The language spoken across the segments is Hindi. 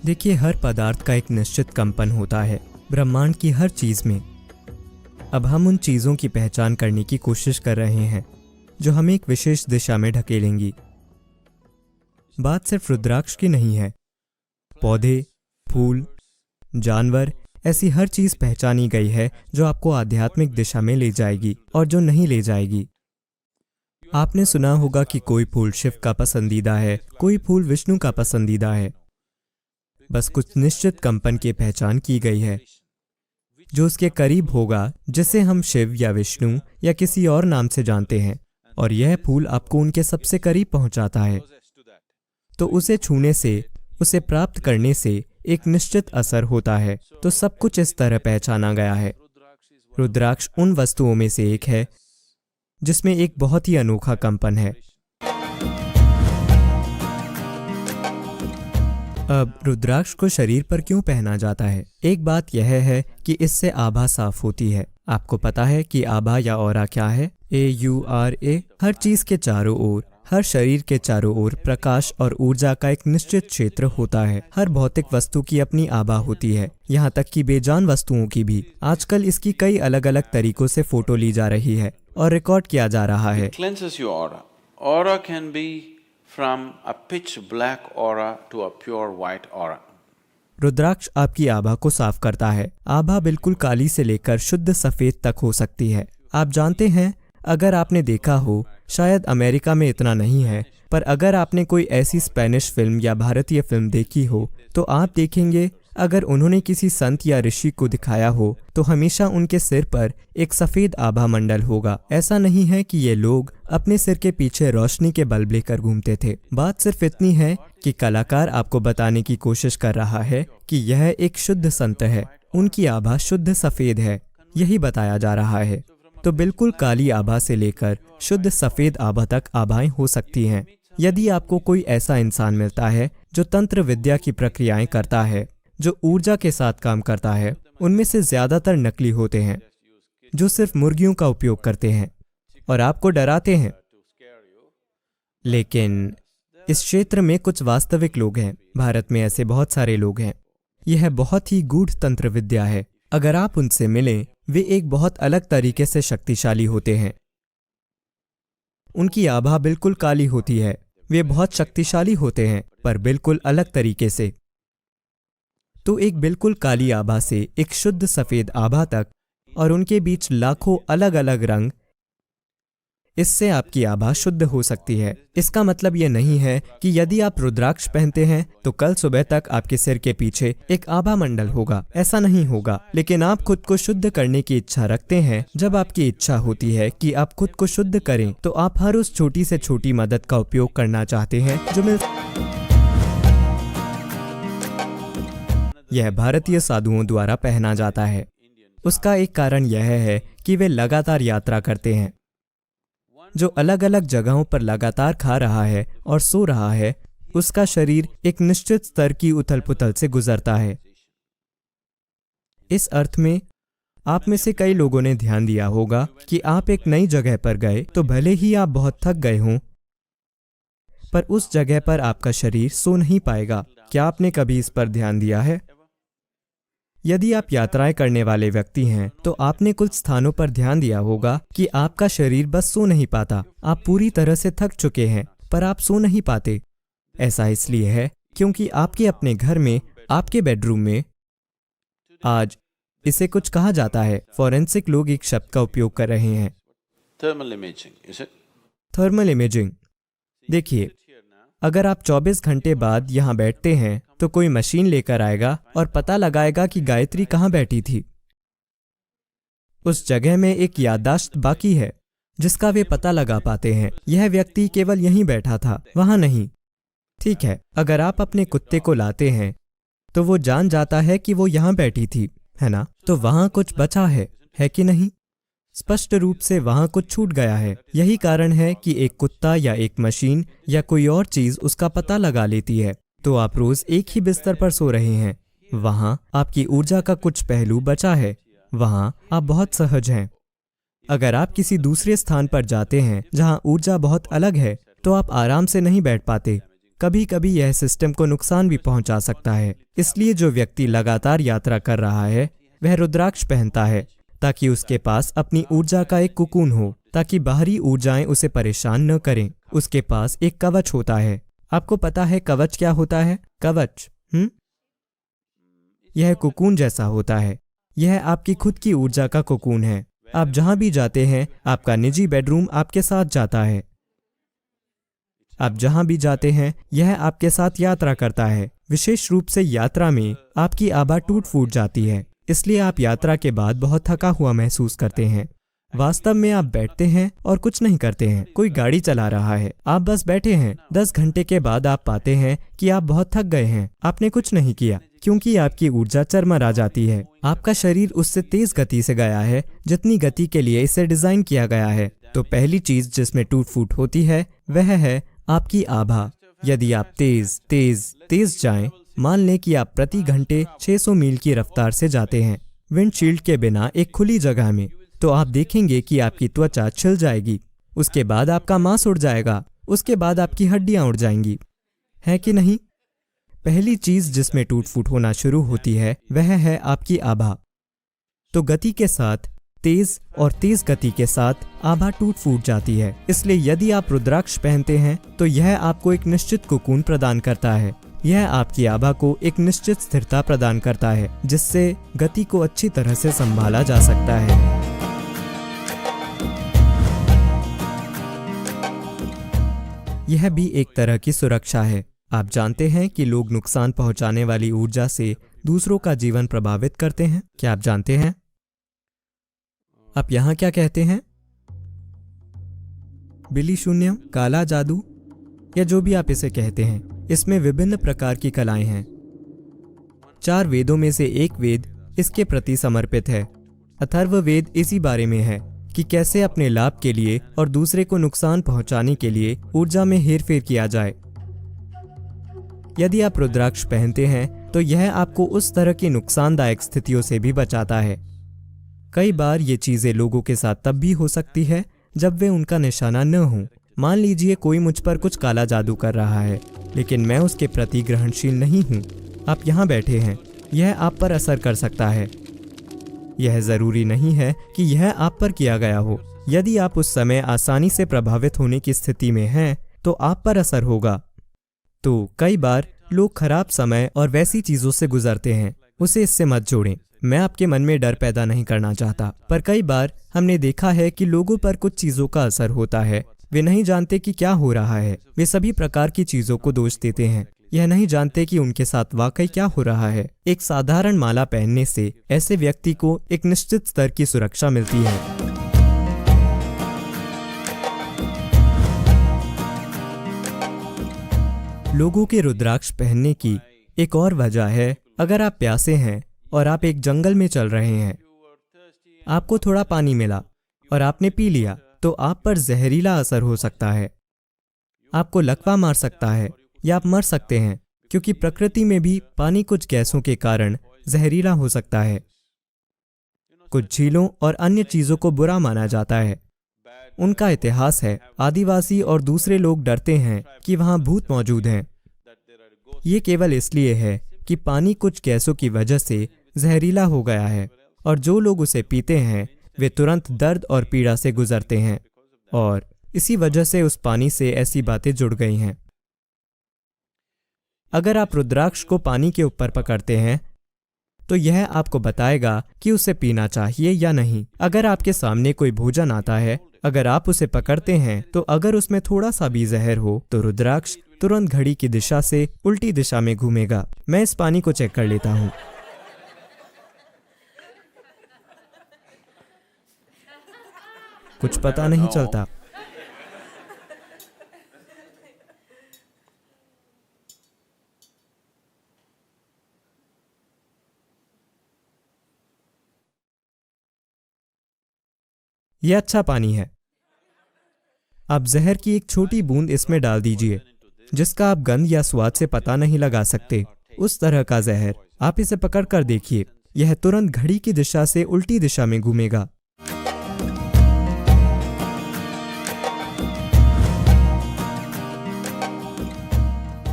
देखिए, हर पदार्थ का एक निश्चित कंपन होता है ब्रह्मांड की हर चीज में। अब हम उन चीजों की पहचान करने की कोशिश कर रहे हैं जो हमें एक विशेष दिशा में ढकेलेंगी। बात सिर्फ रुद्राक्ष की नहीं है। पौधे, फूल, जानवर, ऐसी हर चीज पहचानी गई है जो आपको आध्यात्मिक दिशा में ले जाएगी और जो नहीं ले जाएगी। आपने सुना होगा कि कोई फूल शिव का पसंदीदा है, कोई फूल विष्णु का पसंदीदा है। बस कुछ निश्चित कंपन की पहचान की गई है जो उसके करीब होगा, जिसे हम शिव या विष्णु या किसी और नाम से जानते हैं, और यह फूल आपको उनके सबसे करीब पहुंचाता है। तो उसे छूने से, उसे प्राप्त करने से एक निश्चित असर होता है। तो सब कुछ इस तरह पहचाना गया है। रुद्राक्ष उन वस्तुओं में से एक है जिसमें एक बहुत ही अनोखा कंपन है। अब रुद्राक्ष को शरीर पर क्यों पहना जाता है? एक बात यह है कि इससे आभा साफ होती है। आपको पता है कि आभा या ऑरा क्या है? AURA। हर चीज के चारों ओर, हर शरीर के चारों ओर प्रकाश और ऊर्जा का एक निश्चित क्षेत्र होता है। हर भौतिक वस्तु की अपनी आभा होती है, यहाँ तक कि बेजान वस्तुओं की भी। आजकल इसकी कई अलग अलग तरीकों से फोटो ली जा रही है और रिकॉर्ड किया जा रहा है। Aura can be from a pitch black aura to a pure white aura. रुद्राक्ष आपकी आभा को साफ करता है। आभा बिल्कुल काली से लेकर शुद्ध सफेद तक हो सकती है। आप जानते हैं, अगर आपने देखा हो, शायद अमेरिका में इतना नहीं है, पर अगर आपने कोई ऐसी स्पेनिश फिल्म या भारतीय फिल्म देखी हो तो आप देखेंगे, अगर उन्होंने किसी संत या ऋषि को दिखाया हो तो हमेशा उनके सिर पर एक सफेद आभा मंडल होगा। ऐसा नहीं है कि ये लोग अपने सिर के पीछे रोशनी के बल्ब लेकर घूमते थे। बात सिर्फ इतनी है कि कलाकार आपको बताने की कोशिश कर रहा है कि यह एक शुद्ध संत है, उनकी आभा शुद्ध सफेद है, यही बताया जा रहा है। तो बिल्कुल काली आभा से लेकर शुद्ध सफेद आभा तक आभाएं हो सकती हैं। यदि आपको कोई ऐसा इंसान मिलता है जो तंत्र विद्या की प्रक्रियाएं करता है, जो ऊर्जा के साथ काम करता है, उनमें से ज्यादातर नकली होते हैं जो सिर्फ मुर्गियों का उपयोग करते हैं और आपको डराते हैं। लेकिन इस क्षेत्र में कुछ वास्तविक लोग हैं। भारत में ऐसे बहुत सारे लोग हैं। यह बहुत ही गूढ़ तंत्र विद्या है। अगर आप उनसे मिलें, वे एक बहुत अलग तरीके से शक्तिशाली होते हैं। उनकी आभा बिल्कुल काली होती है। वे बहुत शक्तिशाली होते हैं, पर बिल्कुल अलग तरीके से। तो एक बिल्कुल काली आभा से एक शुद्ध सफेद आभा तक, और उनके बीच लाखों अलग अलग रंग, इससे आपकी आभा शुद्ध हो सकती है। इसका मतलब ये नहीं है कि यदि आप रुद्राक्ष पहनते हैं तो कल सुबह तक आपके सिर के पीछे एक आभा मंडल होगा। ऐसा नहीं होगा। लेकिन आप खुद को शुद्ध करने की इच्छा रखते हैं। जब आपकी इच्छा होती है कि आप खुद को शुद्ध करें, तो आप हर उस छोटी से छोटी मदद का उपयोग करना चाहते हैं जो मिल। यह भारतीय साधुओं द्वारा पहना जाता है। उसका एक कारण यह है कि वे लगातार यात्रा करते हैं। जो अलग अलग जगहों पर लगातार खा रहा है और सो रहा है, उसका शरीर एक निश्चित स्तर की उथल पुथल से गुजरता है। इस अर्थ में, आप में से कई लोगों ने ध्यान दिया होगा कि आप एक नई जगह पर गए तो भले ही आप बहुत थक गए हों, पर उस जगह पर आपका शरीर सो नहीं पाएगा। क्या आपने कभी इस पर ध्यान दिया है? यदि आप यात्राएं करने वाले व्यक्ति हैं तो आपने कुछ स्थानों पर ध्यान दिया होगा कि आपका शरीर बस सो नहीं पाता। आप पूरी तरह से थक चुके हैं, पर आप सो नहीं पाते। ऐसा इसलिए है क्योंकि आपके अपने घर में, आपके बेडरूम में, आज इसे कुछ कहा जाता है, फॉरेंसिक लोग एक शब्द का उपयोग कर रहे हैं, थर्मल इमेजिंग। देखिए, अगर आप 24 घंटे बाद यहाँ बैठते हैं तो कोई मशीन लेकर आएगा और पता लगाएगा कि गायत्री कहाँ बैठी थी। उस जगह में एक याददाश्त बाकी है जिसका वे पता लगा पाते हैं। यह व्यक्ति केवल यहीं बैठा था, वहां नहीं। ठीक है, अगर आप अपने कुत्ते को लाते हैं तो वो जान जाता है कि वो यहाँ बैठी थी, है ना? तो वहां कुछ बचा है कि नहीं? स्पष्ट रूप से वहां कुछ छूट गया है। यही कारण है कि एक कुत्ता या एक मशीन या कोई और चीज उसका पता लगा लेती है। तो आप रोज एक ही बिस्तर पर सो रहे हैं, वहां आपकी ऊर्जा का कुछ पहलू बचा है, वहां आप बहुत सहज हैं। अगर आप किसी दूसरे स्थान पर जाते हैं जहां ऊर्जा बहुत अलग है, तो आप आराम से नहीं बैठ पाते। कभी कभी यह सिस्टम को नुकसान भी पहुंचा सकता है। इसलिए जो व्यक्ति लगातार यात्रा कर रहा है वह रुद्राक्ष पहनता है ताकि उसके पास अपनी ऊर्जा का एक कुकून हो, ताकि बाहरी ऊर्जाएं उसे परेशान न करें। उसके पास एक कवच होता है। आपको पता है कवच क्या होता है? कवच यह कुकून जैसा होता है। यह आपकी खुद की ऊर्जा का कुकून है। आप जहां भी जाते हैं, आपका निजी बेडरूम आपके साथ जाता है। आप जहां भी जाते हैं, यह आपके साथ यात्रा करता है। विशेष रूप से यात्रा में आपकी आभा टूट फूट जाती है, इसलिए आप यात्रा के बाद बहुत थका हुआ महसूस करते हैं। वास्तव में आप बैठते हैं और कुछ नहीं करते हैं। कोई गाड़ी चला रहा है, आप बस बैठे हैं। 10 घंटे के बाद आप पाते हैं कि आप बहुत थक गए हैं। आपने कुछ नहीं किया क्योंकि आपकी ऊर्जा चरमरा जाती है। आपका शरीर उससे तेज गति से गया है जितनी गति के लिए इसे डिजाइन किया गया है। तो पहली चीज जिसमें टूट फूट होती है वह है आपकी आभा। यदि आप तेज तेज तेज जाएं, मान लें कि आप प्रति घंटे 600 मील की रफ्तार से जाते हैं विंडशील्ड के बिना एक खुली जगह में, तो आप देखेंगे कि आपकी त्वचा छिल जाएगी। उसके बाद आपका मांस उड़ जाएगा। उसके बाद आपकी हड्डियां उड़ जाएंगी, है कि नहीं? पहली चीज जिसमें टूट फूट होना शुरू होती है वह है आपकी आभा। तो गति के साथ तेज गति के साथ आभा टूट फूट जाती है। इसलिए यदि आप रुद्राक्ष पहनते हैं तो यह आपको एक निश्चित कुकून प्रदान करता है। यह आपकी आभा को एक निश्चित स्थिरता प्रदान करता है जिससे गति को अच्छी तरह से संभाला जा सकता है। यह भी एक तरह की सुरक्षा है। आप जानते हैं कि लोग नुकसान पहुंचाने वाली ऊर्जा से दूसरों का जीवन प्रभावित करते हैं। क्या आप जानते हैं? आप यहाँ क्या कहते हैं? बिली शून्यम, काला जादू, या जो भी आप इसे कहते हैं, इसमें विभिन्न प्रकार की कलाएं हैं। 4 वेदों में से एक वेद इसके प्रति समर्पित है। अथर्ववेद इसी बारे में है कि कैसे अपने लाभ के लिए और दूसरे को नुकसान पहुंचाने के लिए ऊर्जा में हेरफेर किया जाए। यदि आप रुद्राक्ष पहनते हैं तो यह आपको उस तरह की नुकसानदायक स्थितियों से भी बचाता है। कई बार ये चीजें लोगों के साथ तब भी हो सकती है जब वे उनका निशाना न हो। मान लीजिए कोई मुझ पर कुछ काला जादू कर रहा है, लेकिन मैं उसके प्रति ग्रहणशील नहीं हूँ। आप यहाँ बैठे हैं, यह आप पर असर कर सकता है। यह जरूरी नहीं है कि यह आप पर किया गया हो। यदि आप उस समय आसानी से प्रभावित होने की स्थिति में हैं, तो आप पर असर होगा। तो कई बार लोग खराब समय और वैसी चीजों से गुजरते हैं, उसे इससे मत जोड़ें। मैं आपके मन में डर पैदा नहीं करना चाहता, पर कई बार हमने देखा है कि लोगों पर कुछ चीजों का असर होता है। वे नहीं जानते कि क्या हो रहा है। वे सभी प्रकार की चीजों को दोष देते हैं। यह नहीं जानते कि उनके साथ वाकई क्या हो रहा है। एक साधारण माला पहनने से ऐसे व्यक्ति को एक निश्चित स्तर की सुरक्षा मिलती है। लोगों के रुद्राक्ष पहनने की एक और वजह है, अगर आप प्यासे हैं और आप एक जंगल में चल रहे हैं, आपको थोड़ा पानी मिला और आपने पी लिया, तो आप पर जहरीला असर हो सकता है। आपको लकवा मार सकता है या आप मर सकते हैं, क्योंकि प्रकृति में भी पानी कुछ गैसों के कारण जहरीला हो सकता है। कुछ झीलों और अन्य चीजों को बुरा माना जाता है। उनका इतिहास है, आदिवासी और दूसरे लोग डरते हैं कि वहां भूत मौजूद हैं। ये केवल इसलिए है कि पानी कुछ गैसों की वजह से जहरीला हो गया है, और जो लोग उसे पीते हैं वे तुरंत दर्द और पीड़ा से गुजरते हैं, और इसी वजह से उस पानी से ऐसी बातें जुड़ गई हैं। अगर आप रुद्राक्ष को पानी के ऊपर पकड़ते हैं तो यह आपको बताएगा कि उसे पीना चाहिए या नहीं। अगर आपके सामने कोई भोजन आता है, अगर आप उसे पकड़ते हैं तो अगर उसमें थोड़ा सा भी जहर हो तो रुद्राक्ष तुरंत घड़ी की दिशा से उल्टी दिशा में घूमेगा। मैं इस पानी को चेक कर लेता हूँ। कुछ पता नहीं चलता। यह अच्छा पानी है। आप जहर की एक छोटी बूंद इसमें डाल दीजिए, जिसका आप गंध या स्वाद से पता नहीं लगा सकते। उस तरह का जहर। आप इसे पकड़ कर देखिए, यह तुरंत घड़ी की दिशा से उल्टी दिशा में घूमेगा।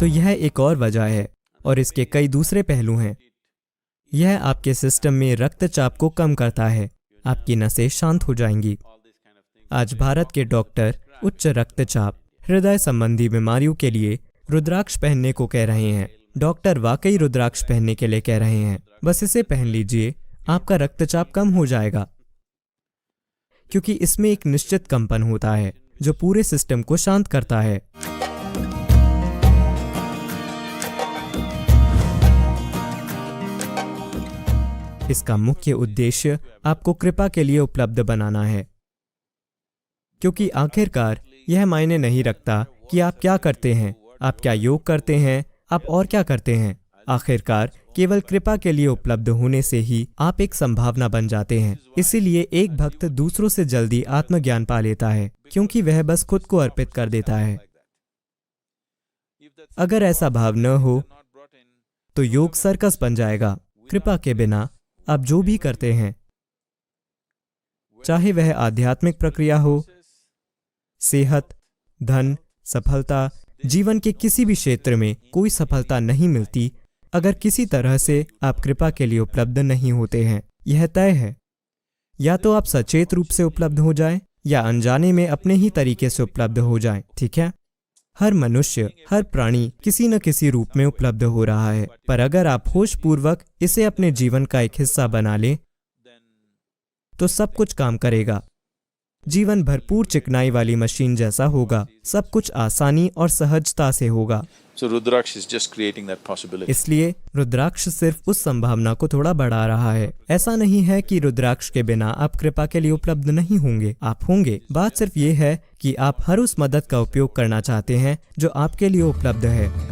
तो यह एक और वजह है, और इसके कई दूसरे पहलू हैं। यह आपके सिस्टम में रक्तचाप को कम करता है, आपकी नसें शांत हो जाएंगी। आज भारत के डॉक्टर उच्च रक्तचाप, हृदय संबंधी बीमारियों के लिए रुद्राक्ष पहनने को कह रहे हैं। डॉक्टर वाकई रुद्राक्ष पहनने के लिए कह रहे हैं। बस इसे पहन लीजिए, आपका रक्तचाप कम हो जाएगा, क्योंकि इसमें एक निश्चित कंपन होता है जो पूरे सिस्टम को शांत करता है। इसका मुख्य उद्देश्य आपको कृपा के लिए उपलब्ध बनाना है, क्योंकि आखिरकार यह मायने नहीं रखता कि आप क्या करते हैं, आप क्या योग करते हैं, आप और क्या करते हैं। आखिरकार केवल कृपा के लिए उपलब्ध होने से ही आप एक संभावना बन जाते हैं। इसीलिए एक भक्त दूसरों से जल्दी आत्मज्ञान पा लेता है, क्योंकि वह बस खुद को अर्पित कर देता है। अगर ऐसा भाव न हो तो योग सर्कस बन जाएगा। कृपा के बिना आप जो भी करते हैं, चाहे वह आध्यात्मिक प्रक्रिया हो, सेहत, धन, सफलता, जीवन के किसी भी क्षेत्र में कोई सफलता नहीं मिलती अगर किसी तरह से आप कृपा के लिए उपलब्ध नहीं होते हैं। यह तय है, या तो आप सचेत रूप से उपलब्ध हो जाएं या अनजाने में अपने ही तरीके से उपलब्ध हो जाएं। ठीक है? हर मनुष्य, हर प्राणी किसी न किसी रूप में उपलब्ध हो रहा है, पर अगर आप होशपूर्वक इसे अपने जीवन का एक हिस्सा बना लें तो सब कुछ काम करेगा। जीवन भरपूर चिकनाई वाली मशीन जैसा होगा, सब कुछ आसानी और सहजता से होगा। So Rudraksh is just creating that possibility. इसलिए रुद्राक्ष सिर्फ उस संभावना को थोड़ा बढ़ा रहा है। ऐसा नहीं है कि रुद्राक्ष के बिना आप कृपा के लिए उपलब्ध नहीं होंगे, आप होंगे। बात सिर्फ ये है कि आप हर उस मदद का उपयोग करना चाहते हैं जो आपके लिए उपलब्ध है।